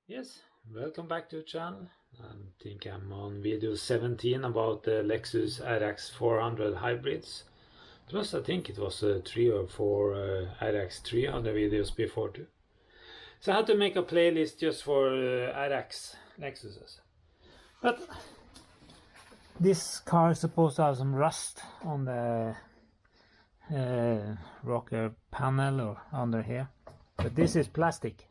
Yes, welcome back to the channel. I think I'm on video 17 about the Lexus RX400 hybrids. Plus I think it was 3 or 4 RX300 videos before too. So I had to make a playlist just for RX Lexuses. But this car is supposed to have some rust on the rocker panel or under here. But this is plastic.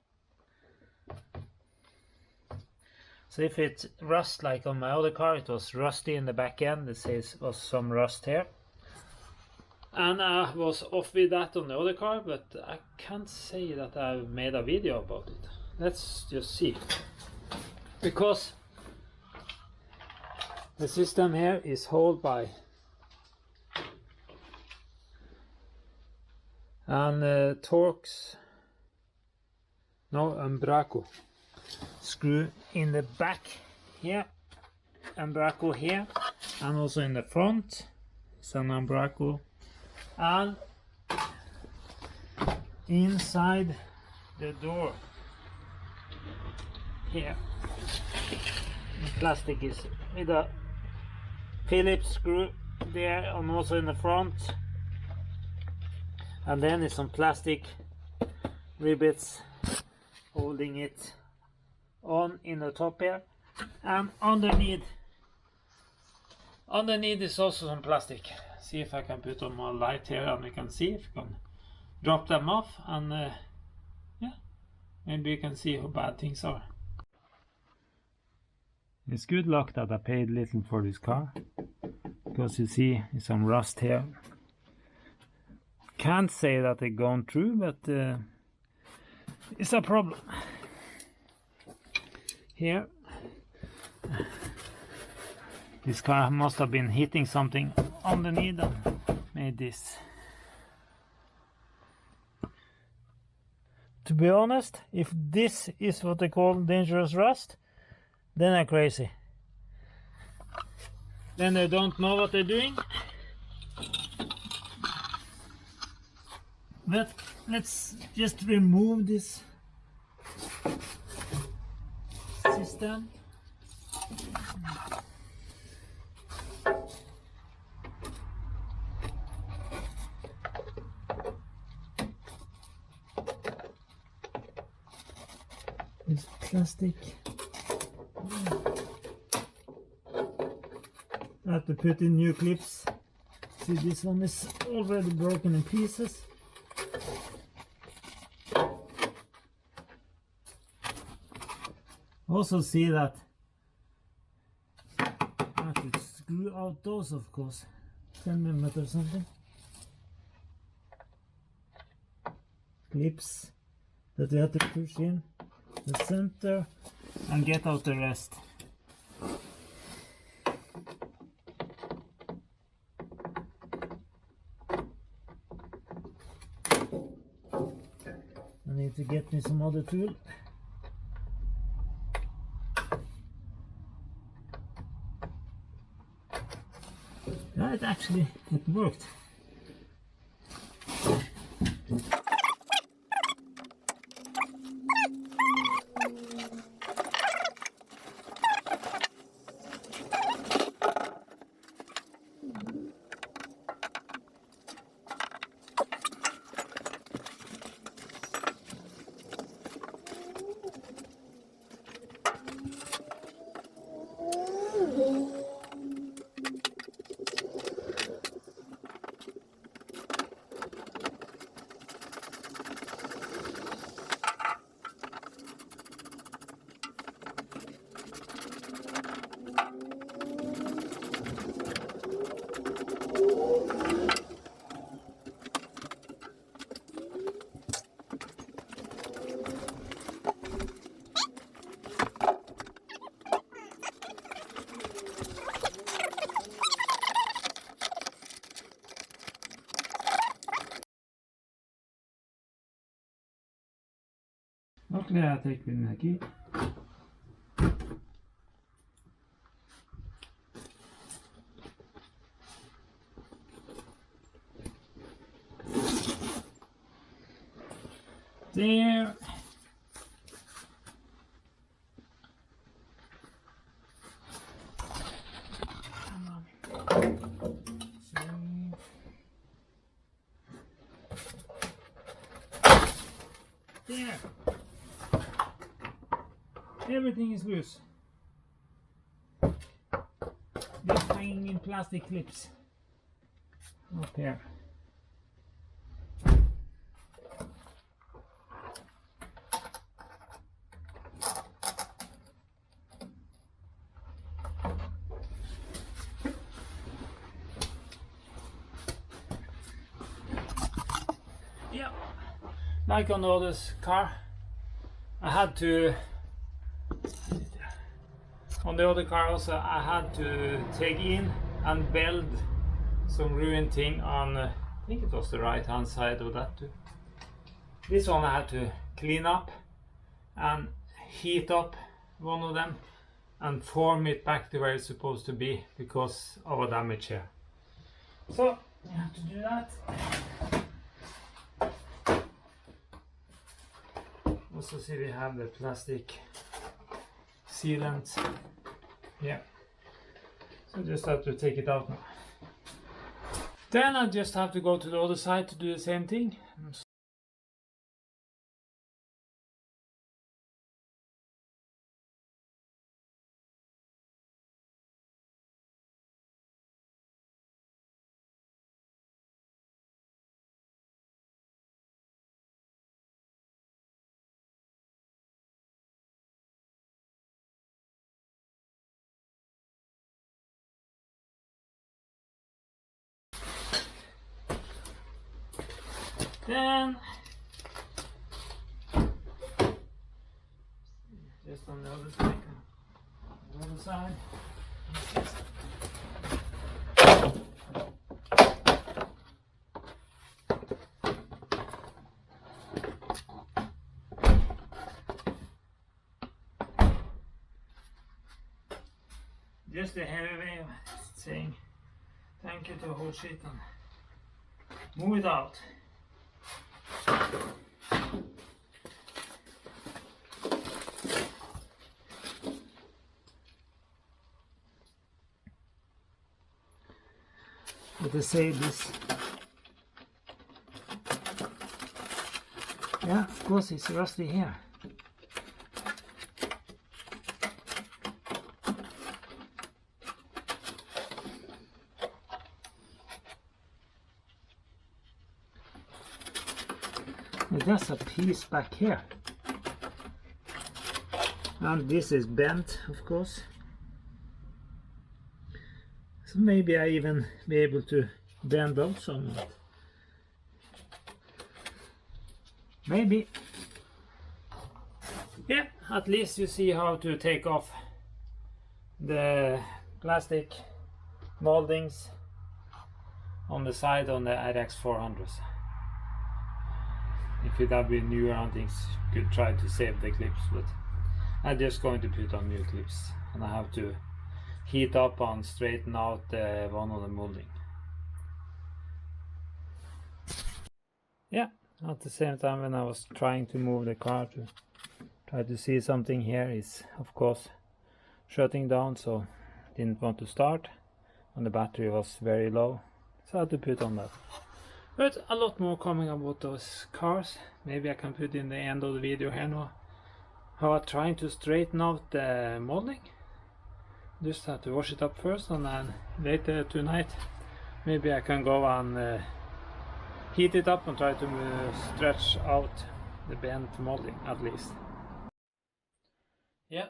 So if it rust like on my other car, it was rusty in the back end. It says was some rust here. And I was off with that on the other car, but I can't say that I've made a video about it. Let's just see. Because the system here is held by an Torx, no, Umbraco screw in the back here, Umbraco here, and also in the front it's an Umbraco, and inside the door here the plastic is with a Phillips screw there, and also in the front, and then it's some plastic rivets holding it on in the top here, and underneath is also some plastic. See if I can put on more light here and we can see if we can drop them off, and yeah, maybe you can see how bad things are. It's good luck that I paid little for this car, because you see some rust here. Can't say that they've gone through, but it's a problem. Here, this car must have been hitting something underneath and made this. To be honest, if this is what they call dangerous rust, then I'm crazy. Then they don't know what they're doing. But let's just remove this system. This plastic. I have to put in new clips. See, this one is already broken in pieces. Also see that I have to screw out those, of course, 10mm or something. Clips that we have to push in the center and get out the rest. I need to get me some other tool. Yeah, it worked. Luckily I take with my key. There. There. Everything is loose. Just hanging in plastic clips up here. Yeah, like on the other car, I had to. On the other car also, I had to take in and weld some ruined thing on, I think it was the right hand side of that too. This one I had to clean up and heat up one of them and form it back to where it's supposed to be because of a damage here. So you have to do that. Also see we have the plastic sealant. Yeah, so just have to take it out now. Then I just have to go to the other side to do the same thing. Then just on the other side. Just a heavy way of saying thank you to the whole shit and move it out. But to say this, yeah, of course it's rusty here. There's a piece back here, and this is bent, of course, so maybe I even be able to bend out some of it. Maybe. Yeah, at least you see how to take off the plastic moldings on the side on the RX400s. If it had been newer on things, you could try to save the clips, but I'm just going to put on new clips, and I have to heat up and straighten out one of the molding. Yeah, at the same time when I was trying to move the car to try to see something here, is of course shutting down, so didn't want to start, and the battery was very low, so I had to put on that. But a lot more coming about those cars. Maybe I can put in the end of the video here now how I'm trying to straighten out the molding. Just have to wash it up first, and then later tonight maybe I can go and heat it up and try to stretch out the bent molding at least. Yeah,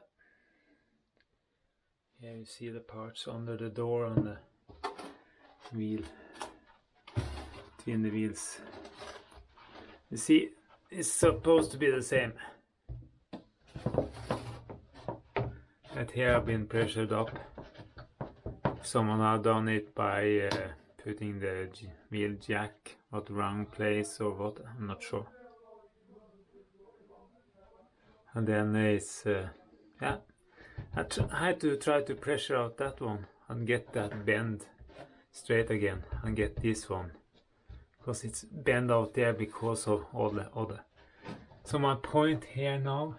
here you see the parts under the door and the wheel. Between the wheels, you see it's supposed to be the same, but here I've been pressured up. Someone had done it by putting the wheel jack at the wrong place or what, I'm not sure. And then it's yeah, I had to try to pressure out that one and get that bend straight again, and get this one, because it's bent out there because of all the other. So my point here now,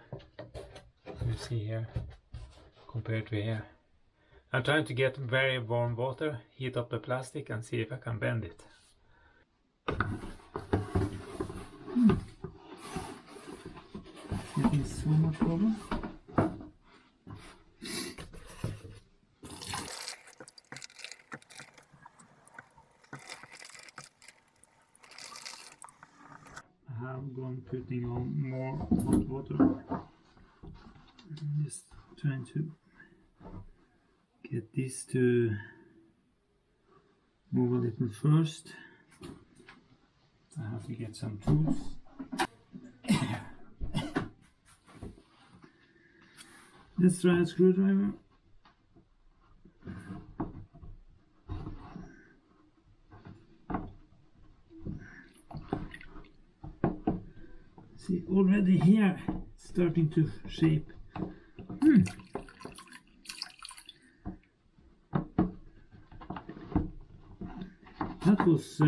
you see here, compared to here, I'm trying to get very warm water, heat up the plastic and see if I can bend it. so much problem. I'm going putting on more hot water. Just trying to get this to move a little first. I have to get some tools. Let's try a screwdriver. See, already here it's starting to shape. That was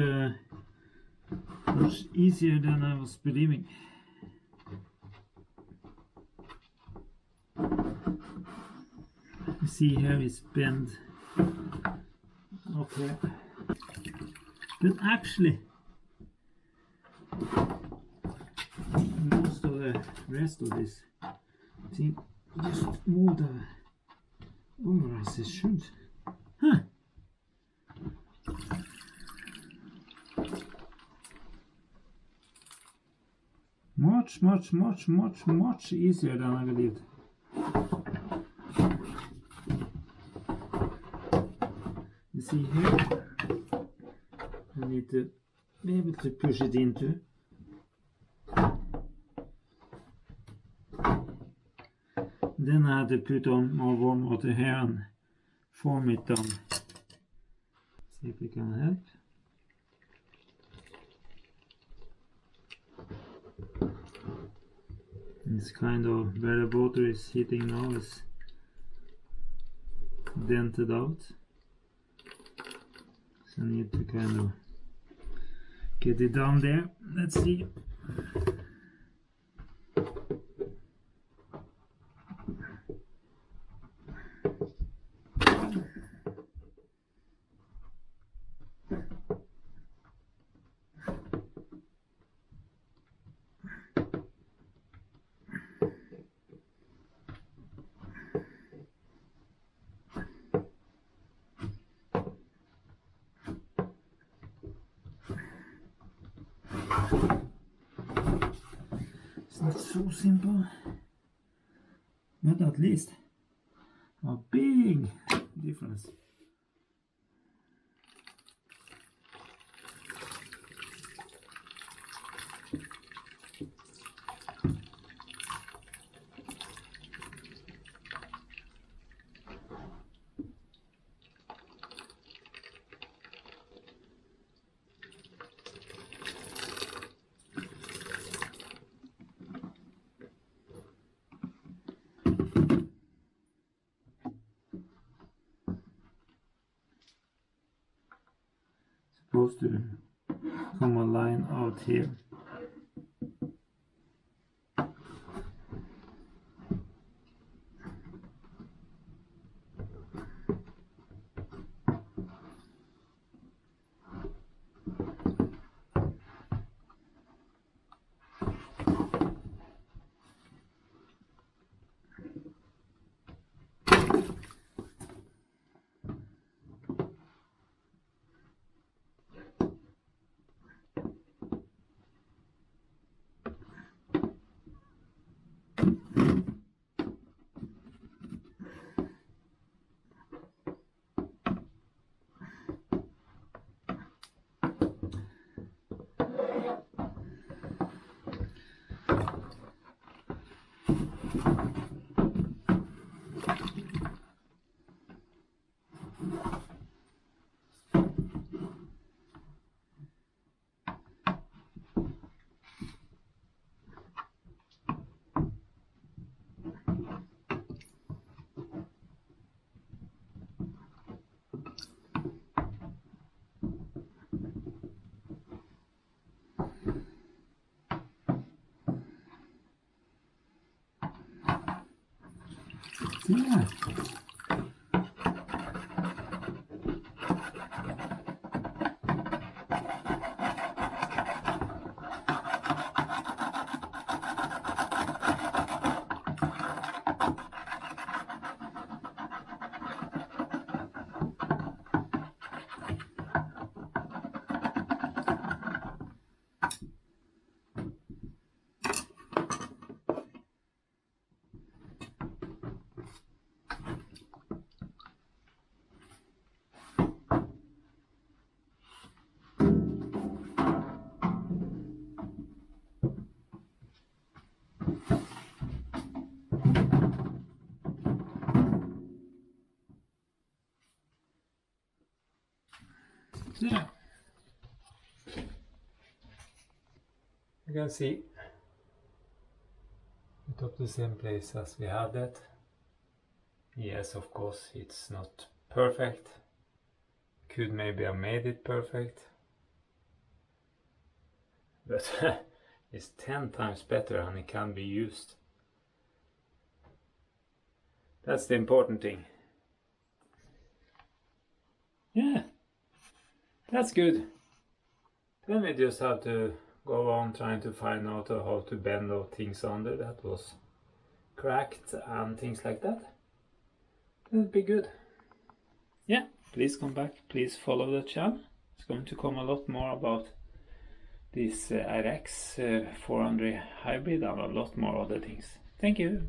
much easier than I was believing. You see here it's bent. Okay. But actually most of the rest of this thing just moved over as it should. Huh. Much easier than I believed. You see here, I need to be able to push it into. Then I had to put on more warm water here and form it down. See if we can help. It's kind of where the water is hitting now is dented out. So I need to kind of get it down there. Let's see. It's not so simple, but at least a big difference. Supposed to come a line out here. Yeah. So yeah, you can see it up the same place as we had it. Yes, of course, it's not perfect. Could maybe have made it perfect, but it's 10 times better and it can be used. That's the important thing. Yeah, that's good. Then we just have to go on trying to find out how to bend those things under that was cracked and things like that. That'd be good. Yeah, please come back, please follow the channel. It's going to come a lot more about this RX400 hybrid and a lot more other things. Thank you.